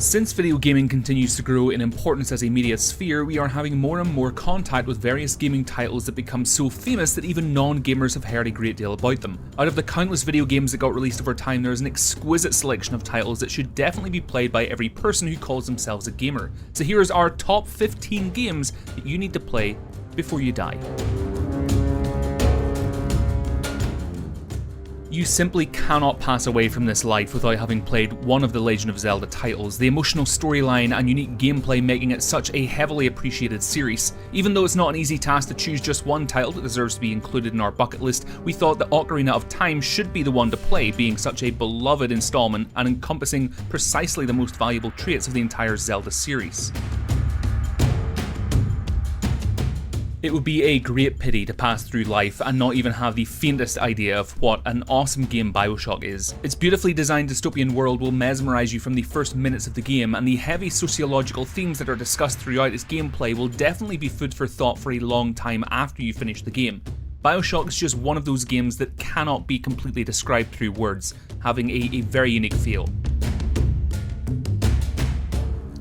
Since video gaming continues to grow in importance as a media sphere, we are having more and more contact with various gaming titles that become so famous that even non-gamers have heard a great deal about them. Out of the countless video games that got released over time, there is an exquisite selection of titles that should definitely be played by every person who calls themselves a gamer. So here is our top 15 games that you need to play before you die. You simply cannot pass away from this life without having played one of the Legend of Zelda titles, the emotional storyline and unique gameplay making it such a heavily appreciated series. Even though it's not an easy task to choose just one title that deserves to be included in our bucket list, we thought that Ocarina of Time should be the one to play, being such a beloved installment and encompassing precisely the most valuable traits of the entire Zelda series. It would be a great pity to pass through life and not even have the faintest idea of what an awesome game Bioshock is. Its beautifully designed dystopian world will mesmerise you from the first minutes of the game, and the heavy sociological themes that are discussed throughout its gameplay will definitely be food for thought for a long time after you finish the game. Bioshock is just one of those games that cannot be completely described through words, having a very unique feel.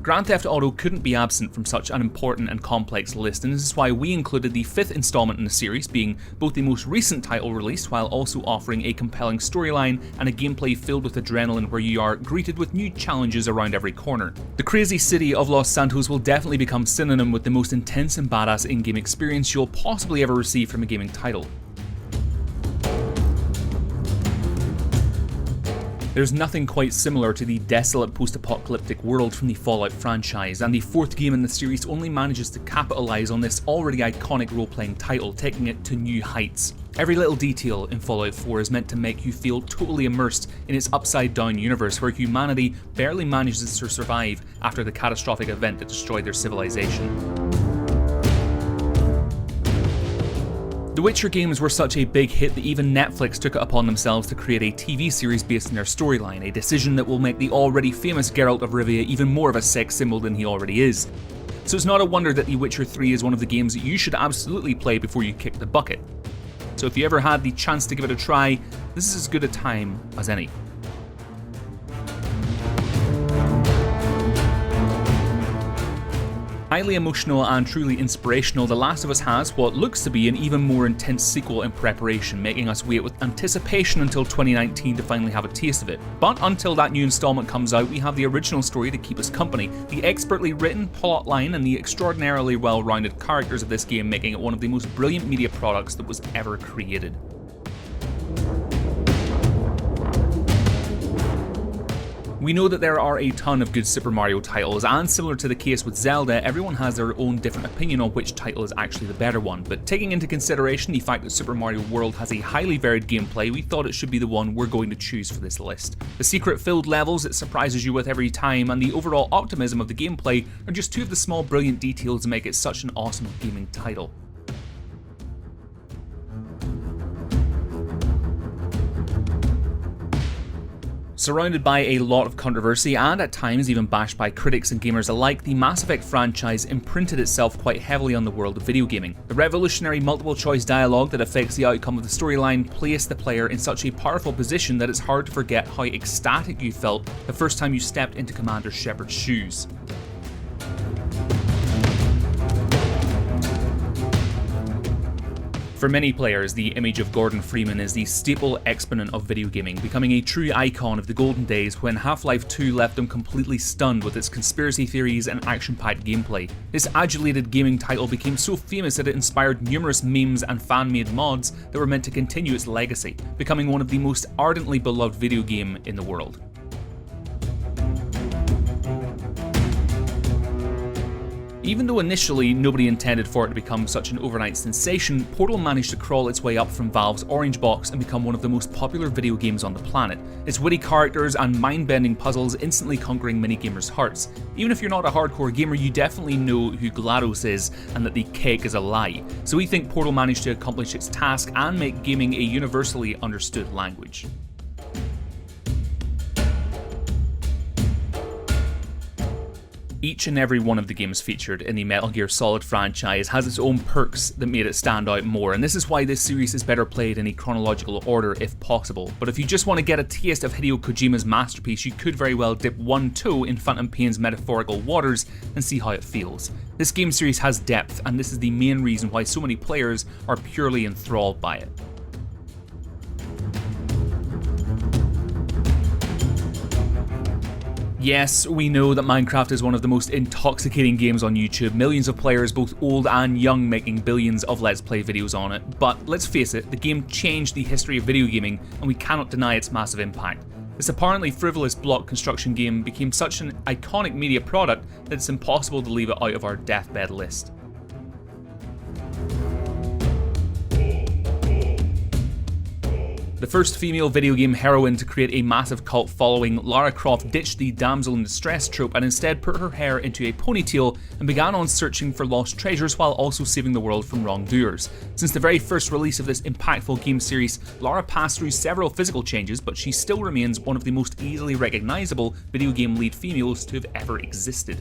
Grand Theft Auto couldn't be absent from such an important and complex list, and this is why we included the 5th installment in the series, being both the most recent title released while also offering a compelling storyline and a gameplay filled with adrenaline where you are greeted with new challenges around every corner. The crazy city of Los Santos will definitely become synonym with the most intense and badass in-game experience you'll possibly ever receive from a gaming title. There's nothing quite similar to the desolate post-apocalyptic world from the Fallout franchise, and the 4th game in the series only manages to capitalise on this already iconic role-playing title, taking it to new heights. Every little detail in Fallout 4 is meant to make you feel totally immersed in its upside-down universe where humanity barely manages to survive after the catastrophic event that destroyed their civilization. The Witcher games were such a big hit that even Netflix took it upon themselves to create a TV series based on their storyline, a decision that will make the already famous Geralt of Rivia even more of a sex symbol than he already is. So it's not a wonder that The Witcher 3 is one of the games that you should absolutely play before you kick the bucket. So if you ever had the chance to give it a try, this is as good a time as any. Highly emotional and truly inspirational, The Last of Us has what looks to be an even more intense sequel in preparation, making us wait with anticipation until 2019 to finally have a taste of it. But until that new installment comes out, we have the original story to keep us company, the expertly written plotline and the extraordinarily well-rounded characters of this game, making it one of the most brilliant media products that was ever created. We know that there are a ton of good Super Mario titles, and similar to the case with Zelda, everyone has their own different opinion on which title is actually the better one, but taking into consideration the fact that Super Mario World has a highly varied gameplay, we thought it should be the one we're going to choose for this list. The secret-filled levels it surprises you with every time, and the overall optimism of the gameplay are just two of the small brilliant details that make it such an awesome gaming title. Surrounded by a lot of controversy and at times even bashed by critics and gamers alike, the Mass Effect franchise imprinted itself quite heavily on the world of video gaming. The revolutionary multiple choice dialogue that affects the outcome of the storyline placed the player in such a powerful position that it's hard to forget how ecstatic you felt the first time you stepped into Commander Shepard's shoes. For many players, the image of Gordon Freeman is the staple exponent of video gaming, becoming a true icon of the golden days when Half-Life 2 left them completely stunned with its conspiracy theories and action-packed gameplay. This adulated gaming title became so famous that it inspired numerous memes and fan-made mods that were meant to continue its legacy, becoming one of the most ardently beloved video game in the world. Even though initially nobody intended for it to become such an overnight sensation, Portal managed to crawl its way up from Valve's orange box and become one of the most popular video games on the planet. Its witty characters and mind-bending puzzles instantly conquering many gamers' hearts. Even if you're not a hardcore gamer, you definitely know who GLaDOS is and that the cake is a lie. So we think Portal managed to accomplish its task and make gaming a universally understood language. Each and every one of the games featured in the Metal Gear Solid franchise has its own perks that made it stand out more, and this is why this series is better played in a chronological order if possible. But if you just want to get a taste of Hideo Kojima's masterpiece, you could very well dip one toe in Phantom Pain's metaphorical waters and see how it feels. This game series has depth, and this is the main reason why so many players are purely enthralled by it. Yes, we know that Minecraft is one of the most intoxicating games on YouTube, millions of players both old and young making billions of Let's Play videos on it, but let's face it, the game changed the history of video gaming and we cannot deny its massive impact. This apparently frivolous block construction game became such an iconic media product that it's impossible to leave it out of our deathbed list. The first female video game heroine to create a massive cult following, Lara Croft ditched the damsel in distress trope and instead put her hair into a ponytail and began on searching for lost treasures while also saving the world from wrongdoers. Since the very first release of this impactful game series, Lara passed through several physical changes, but she still remains one of the most easily recognisable video game lead females to have ever existed.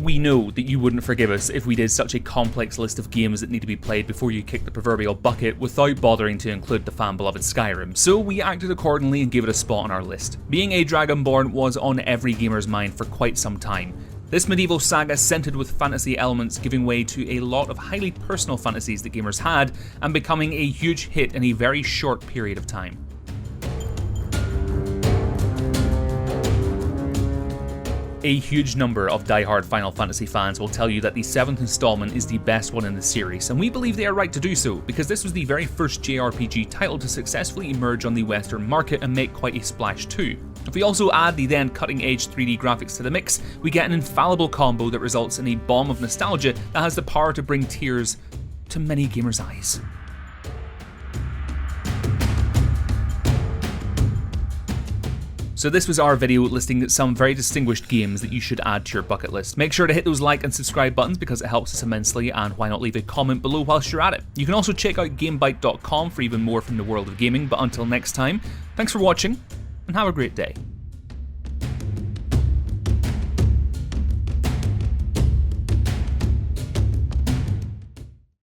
We know that you wouldn't forgive us if we did such a complex list of games that need to be played before you kick the proverbial bucket without bothering to include the fan-beloved Skyrim, so we acted accordingly and gave it a spot on our list. Being a Dragonborn was on every gamer's mind for quite some time. This medieval saga scented with fantasy elements giving way to a lot of highly personal fantasies that gamers had and becoming a huge hit in a very short period of time. A huge number of die-hard Final Fantasy fans will tell you that the 7th installment is the best one in the series, and we believe they are right to do so, because this was the very first JRPG title to successfully emerge on the Western market and make quite a splash too. If we also add the then cutting-edge 3D graphics to the mix, we get an infallible combo that results in a bomb of nostalgia that has the power to bring tears to many gamers' eyes. So this was our video listing some very distinguished games that you should add to your bucket list. Make sure to hit those like and subscribe buttons because it helps us immensely, and why not leave a comment below whilst you're at it. You can also check out GameBite.com for even more from the world of gaming, but until next time, thanks for watching and have a great day.